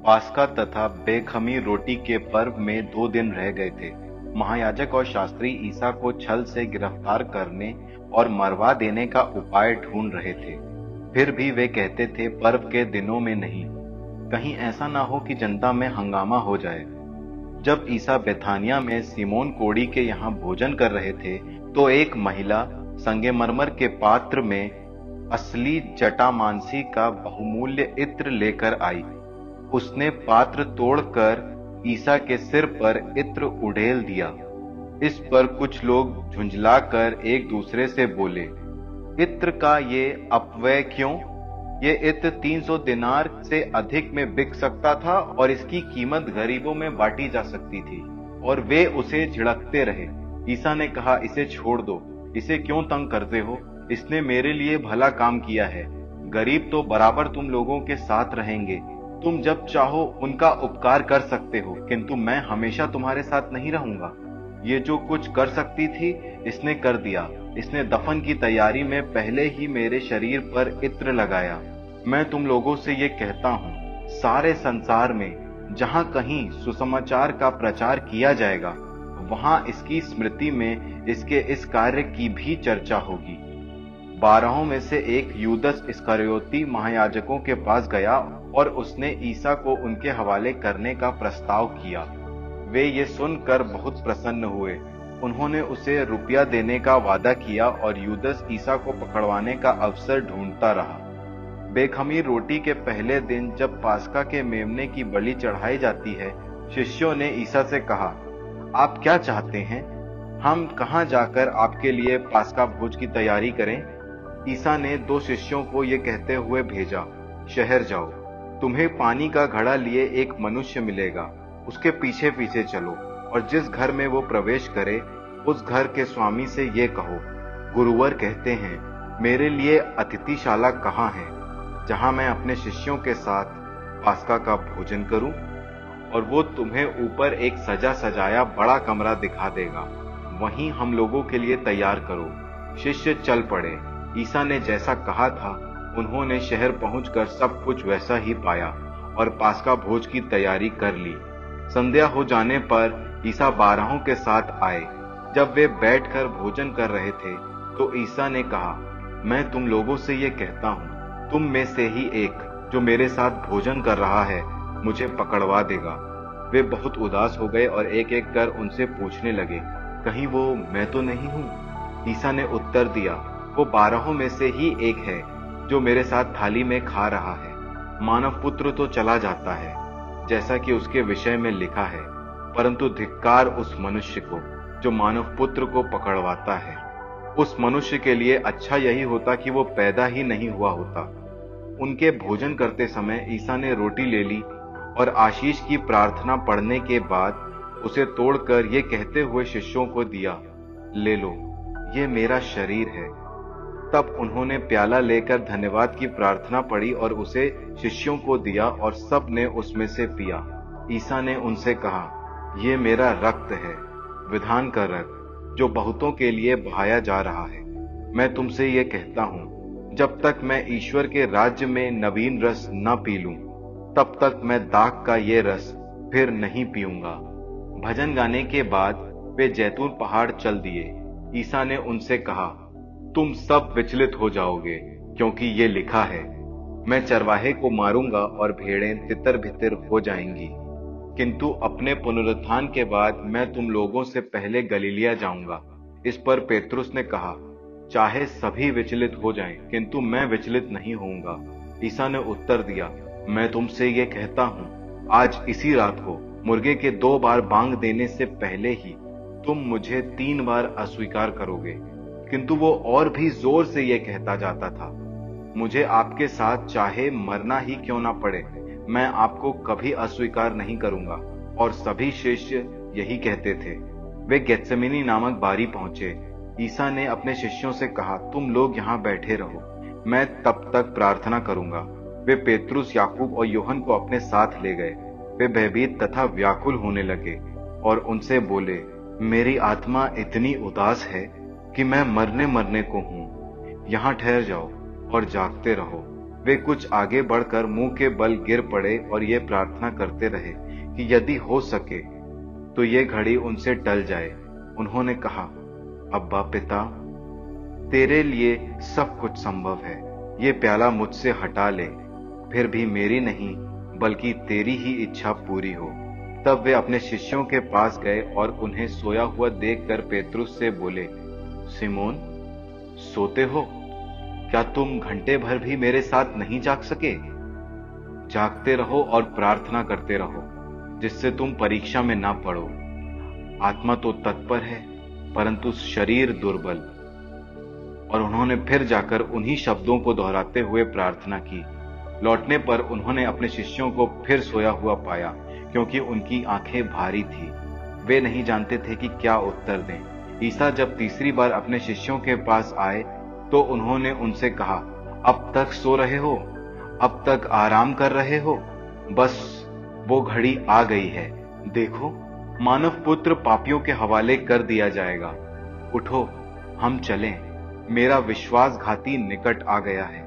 पास्का तथा बेखमी रोटी के पर्व में 2 दिन रह गए थे। महायाजक और शास्त्री ईसा को छल से गिरफ्तार करने और मरवा देने का उपाय ढूंढ रहे थे। फिर भी वे कहते थे, पर्व के दिनों में नहीं, कहीं ऐसा ना हो कि जनता में हंगामा हो जाए। जब ईसा बेथानिया में सिमोन कोढ़ी के यहाँ भोजन कर रहे थे, तो एक महिला संगमरमर के पात्र में असली जटामांसी का बहुमूल्य इत्र लेकर आई। उसने पात्र तोड़कर ईसा के सिर पर इत्र उड़ेल दिया। इस पर कुछ लोग झुंझलाकर एक दूसरे से बोले, इत्र का ये अपव्यय क्यों? ये इत्र 300 दिनार से अधिक में बिक सकता था और इसकी कीमत गरीबों में बांटी जा सकती थी। और वे उसे झिड़कते रहे। ईसा ने कहा, इसे छोड़ दो, इसे क्यों तंग करते हो? इसने मेरे लिए भला काम किया है। गरीब तो बराबर तुम लोगों के साथ रहेंगे, तुम जब चाहो उनका उपकार कर सकते हो, किंतु मैं हमेशा तुम्हारे साथ नहीं रहूंगा। ये जो कुछ कर सकती थी, इसने कर दिया। इसने दफन की तैयारी में पहले ही मेरे शरीर पर इत्र लगाया। मैं तुम लोगों से ये कहता हूँ, सारे संसार में जहां कहीं सुसमाचार का प्रचार किया जाएगा, वहां इसकी स्मृति में इसके इस कार्य की भी चर्चा होगी। 12 में से एक यूदस इस्करियोती महायाजकों के पास गया और उसने ईसा को उनके हवाले करने का प्रस्ताव किया। वे ये सुनकर बहुत प्रसन्न हुए। उन्होंने उसे रुपया देने का वादा किया और यूदस ईसा को पकड़वाने का अवसर ढूंढता रहा। बेखमीर रोटी के पहले दिन जब पास्का के मेमने की बलि चढ़ाई जाती है, शिष्यों ने ईसा से कहा, आप क्या चाहते हैं? हम कहां जाकर आपके लिए पास्का भोज की तैयारी करें? ईसा ने 2 शिष्यों को ये कहते हुए भेजा, शहर जाओ, तुम्हें पानी का घड़ा लिए एक मनुष्य मिलेगा, उसके पीछे पीछे चलो और जिस घर में वो प्रवेश करे, उस घर के स्वामी से ये कहो, गुरुवर कहते हैं, मेरे लिए अतिथिशाला कहाँ है, जहां मैं अपने शिष्यों के साथ पास्का का भोजन करूं? और वो तुम्हें ऊपर एक सजा सजाया बड़ा कमरा दिखा देगा, वहीं हम लोगों के लिए तैयार करो। शिष्य चल पड़े। ईसा ने जैसा कहा था, उन्होंने शहर पहुंचकर सब कुछ वैसा ही पाया और पास्का भोज की तैयारी कर ली। संध्या हो जाने पर ईसा 12 के साथ आए। जब वे बैठकर भोजन कर रहे थे, तो ईसा ने कहा, मैं तुम लोगों से ये कहता हूं, तुम में से ही एक जो मेरे साथ भोजन कर रहा है, मुझे पकड़वा देगा। वे बहुत उदास हो गए और एक एक कर उनसे पूछने लगे, कहीं वो मैं तो नहीं हूं? ईसा ने उत्तर दिया, वो 12 में से ही एक है जो मेरे साथ थाली में खा रहा है। मानव पुत्र तो चला जाता है, जैसा कि उसके विषय में लिखा है, परंतु धिक्कार उस मनुष्य को जो मानव पुत्र को पकड़वाता है। उस मनुष्य के लिए अच्छा यही होता कि वो पैदा ही नहीं हुआ होता। उनके भोजन करते समय ईसा ने रोटी ले ली और आशीष की प्रार्थना पढ़ने के बाद उसे तोड़कर ये कहते हुए शिष्यों को दिया, ले लो, ये मेरा शरीर है। तब उन्होंने प्याला लेकर धन्यवाद की प्रार्थना पढ़ी और उसे शिष्यों को दिया और सब ने उसमें से पिया। ईसा ने उनसे कहा, ये मेरा रक्त है, विधान का रक्त, जो बहुतों के लिए बहाया जा रहा है। मैं तुमसे ये कहता हूं, जब तक मैं ईश्वर के राज्य में नवीन रस न पी लूं, तब तक मैं दाख का ये रस फिर नहीं पीऊंगा। भजन गाने के बाद वे जैतून पहाड़ चल दिए। ईसा ने उनसे कहा, तुम सब विचलित हो जाओगे, क्योंकि ये लिखा है, मैं चरवाहे को मारूंगा और भेड़ें तितर बितर हो जाएंगी। किंतु अपने पुनरुत्थान के बाद मैं तुम लोगों से पहले गलीलिया जाऊंगा। इस पर पेतरुस ने कहा, चाहे सभी विचलित हो जाएं, किंतु मैं विचलित नहीं होऊंगा। ईसा ने उत्तर दिया, मैं तुमसे ये कहता हूं, आज इसी रात को मुर्गे के 2 बार बांग देने से पहले ही तुम मुझे 3 बार अस्वीकार करोगे। किंतु वो और भी जोर से ये कहता जाता था, मुझे आपके साथ चाहे मरना ही क्यों ना पड़े, मैं आपको कभी अस्वीकार नहीं करूंगा। और सभी शिष्य यही कहते थे। वे गेत्सेमनी नामक बारी पहुंचे। ईसा ने अपने शिष्यों से कहा, तुम लोग यहां बैठे रहो, मैं तब तक प्रार्थना करूंगा। वे पेतरुस, याकूब और यूहन को अपने साथ ले गए। वे भयभीत तथा व्याकुल होने लगे और उनसे बोले, मेरी आत्मा इतनी उदास है कि मैं मरने को हूं। यहां ठहर जाओ और जागते रहो। वे कुछ आगे बढ़कर मुंह के बल गिर पड़े और ये प्रार्थना करते रहे कि यदि हो सके तो ये घड़ी उनसे टल जाए। उन्होंने कहा, अब्बा पिता, तेरे लिए सब कुछ संभव है, ये प्याला मुझसे हटा ले, फिर भी मेरी नहीं बल्कि तेरी ही इच्छा पूरी हो। तब वे अपने शिष्यों के पास गए और उन्हें सोया हुआ देखकर पेतरुस से बोले, सिमोन, सोते हो? क्या तुम घंटे भर भी मेरे साथ नहीं जाग सके? जागते रहो और प्रार्थना करते रहो, जिससे तुम परीक्षा में ना पड़ो। आत्मा तो तत्पर है, परंतु शरीर दुर्बल। और उन्होंने फिर जाकर उन्हीं शब्दों को दोहराते हुए प्रार्थना की। लौटने पर उन्होंने अपने शिष्यों को फिर सोया हुआ पाया, क्योंकि उनकी आंखें भारी थी। वे नहीं जानते थे कि क्या उत्तर दें। ईसा जब तीसरी बार अपने शिष्यों के पास आए तो उन्होंने उनसे कहा, अब तक सो रहे हो? अब तक आराम कर रहे हो? बस वो घड़ी आ गई है। देखो, मानव पुत्र पापियों के हवाले कर दिया जाएगा। उठो, हम चलें, मेरा विश्वासघाती निकट आ गया है।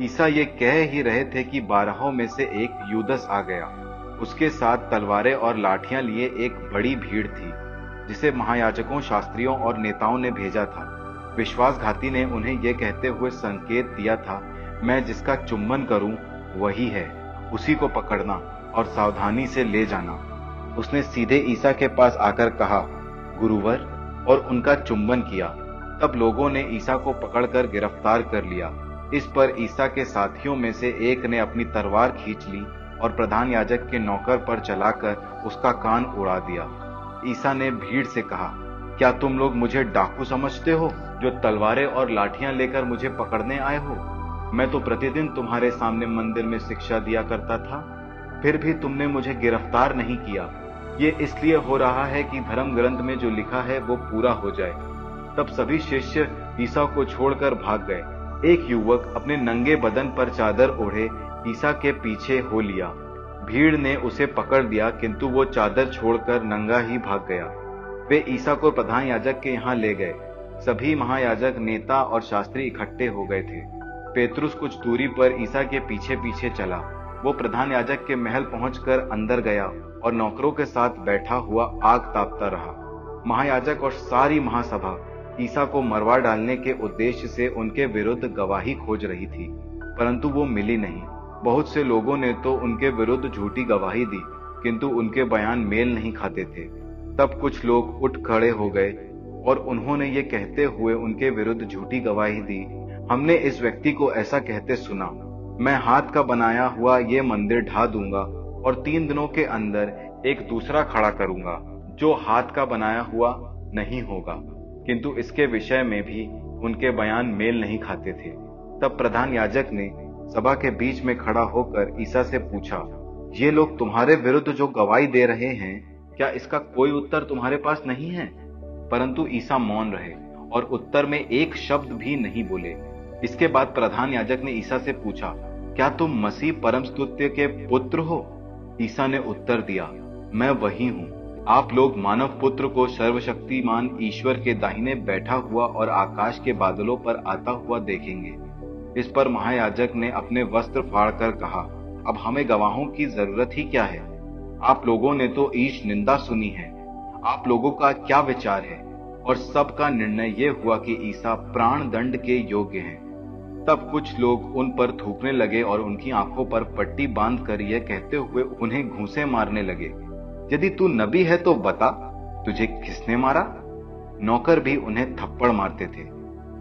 ईसा ये कह ही रहे थे कि 12 में से एक यूदस आ गया। उसके साथ तलवारें और लाठियां लिए एक बड़ी भीड़ थी, जिसे महायाजकों, शास्त्रियों और नेताओं ने भेजा था। विश्वासघाती ने उन्हें यह कहते हुए संकेत दिया था, मैं जिसका चुम्बन करूं वही है, उसी को पकड़ना और सावधानी से ले जाना। उसने सीधे ईसा के पास आकर कहा, गुरुवर, और उनका चुम्बन किया। तब लोगों ने ईसा को पकड़कर गिरफ्तार कर लिया। इस पर ईसा के साथियों में से एक ने अपनी तलवार खींच ली और प्रधान याजक के नौकर पर चलाकर उसका कान उड़ा दिया। ईसा ने भीड़ से कहा, क्या तुम लोग मुझे डाकू समझते हो, जो तलवारें और लाठियां लेकर मुझे पकड़ने आए हो? मैं तो प्रतिदिन तुम्हारे सामने मंदिर में शिक्षा दिया करता था, फिर भी तुमने मुझे गिरफ्तार नहीं किया। ये इसलिए हो रहा है कि धर्म ग्रंथ में जो लिखा है वो पूरा हो जाए। तब सभी शिष्य ईसा को छोड़कर भाग गए। एक युवक अपने नंगे बदन पर चादर ओढ़े ईसा के पीछे हो लिया। भीड़ ने उसे पकड़ लिया, किंतु वो चादर छोड़कर नंगा ही भाग गया। वे ईसा को प्रधान याजक के यहाँ ले गए। सभी महायाजक, नेता और शास्त्री इकट्ठे हो गए थे। पेतरुस कुछ दूरी पर ईसा के पीछे पीछे चला। वो प्रधान याजक के महल पहुंचकर अंदर गया और नौकरों के साथ बैठा हुआ आग तापता रहा। महायाजक और सारी महासभा ईसा को मरवा डालने के उद्देश्य से उनके विरुद्ध गवाही खोज रही थी, परंतु वो मिली नहीं। बहुत से लोगों ने तो उनके विरुद्ध झूठी गवाही दी, किंतु उनके बयान मेल नहीं खाते थे। तब कुछ लोग उठ खड़े हो गए और उन्होंने ये कहते हुए उनके विरुद्ध झूठी गवाही दी, हमने इस व्यक्ति को ऐसा कहते सुना, मैं हाथ का बनाया हुआ ये मंदिर ढा दूंगा और 3 दिनों के अंदर एक दूसरा खड़ा करूंगा, जो हाथ का बनाया हुआ नहीं होगा। किंतु इसके विषय में भी उनके बयान मेल नहीं खाते थे। तब प्रधान याजक ने सभा के बीच में खड़ा होकर ईसा से पूछा, ये लोग तुम्हारे विरुद्ध जो गवाही दे रहे हैं, क्या इसका कोई उत्तर तुम्हारे पास नहीं है? परंतु ईसा मौन रहे और उत्तर में एक शब्द भी नहीं बोले। इसके बाद प्रधान याजक ने ईसा से पूछा, क्या तुम मसीह परम स्तुत्य के पुत्र हो? ईसा ने उत्तर दिया, मैं वही हूँ। आप लोग मानव पुत्र को सर्वशक्तिमान ईश्वर के दाहिने बैठा हुआ और आकाश के बादलों पर आता हुआ देखेंगे। इस पर महायाजक ने अपने वस्त्र फाड़कर कहा, अब हमें गवाहों की जरूरत ही क्या है? आप लोगों ने तो ईश निंदा सुनी है। आप लोगों का क्या विचार है? और सबका निर्णय यह हुआ कि ईसा प्राण दंड के योग्य हैं। तब कुछ लोग उन पर थूकने लगे और उनकी आंखों पर पट्टी बांधकर यह कहते हुए उन्हें घूंसे मारने लगे, यदि तू नबी है तो बता, तुझे किसने मारा? नौकर भी उन्हें थप्पड़ मारते थे।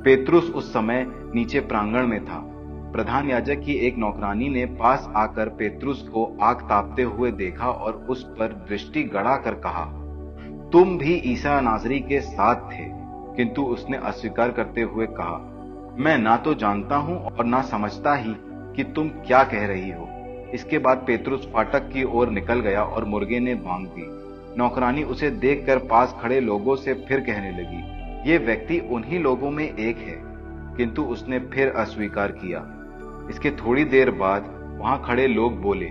पेतरुस उस समय नीचे प्रांगण में था। प्रधान याजक की एक नौकरानी ने पास आकर पेतरुस को आग तापते हुए देखा और उस पर दृष्टि गड़ाकर कहा, तुम भी ईसा नासरी के साथ थे। किंतु उसने अस्वीकार करते हुए कहा, मैं ना तो जानता हूं और ना समझता ही कि तुम क्या कह रही हो। इसके बाद पेतरुस फाटक की ओर निकल गया और मुर्गे ने भौंक दी। नौकरानी उसे देखकर पास खड़े लोगों से फिर कहने लगी, ये व्यक्ति उन्हीं लोगों में एक है। किंतु उसने फिर अस्वीकार किया। इसके थोड़ी देर बाद वहां खड़े लोग बोले,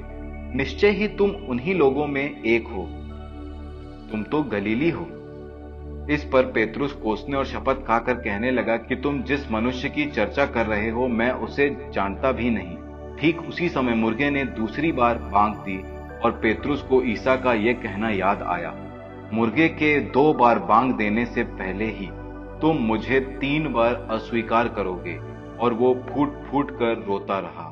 निश्चय ही तुम उन्हीं लोगों में एक हो, तुम तो गलीली हो। इस पर पेतरुस कोसने और शपथ खाकर कहने लगा कि तुम जिस मनुष्य की चर्चा कर रहे हो मैं उसे जानता भी नहीं। ठीक उसी समय मुर्गे ने दूसरी बार बांग दी और पेतरुस को ईसा का यह कहना याद आया, मुर्गे के 2 बार बांग देने से पहले ही तुम मुझे 3 बार अस्वीकार करोगे। और वो फूट फूट कर रोता रहा।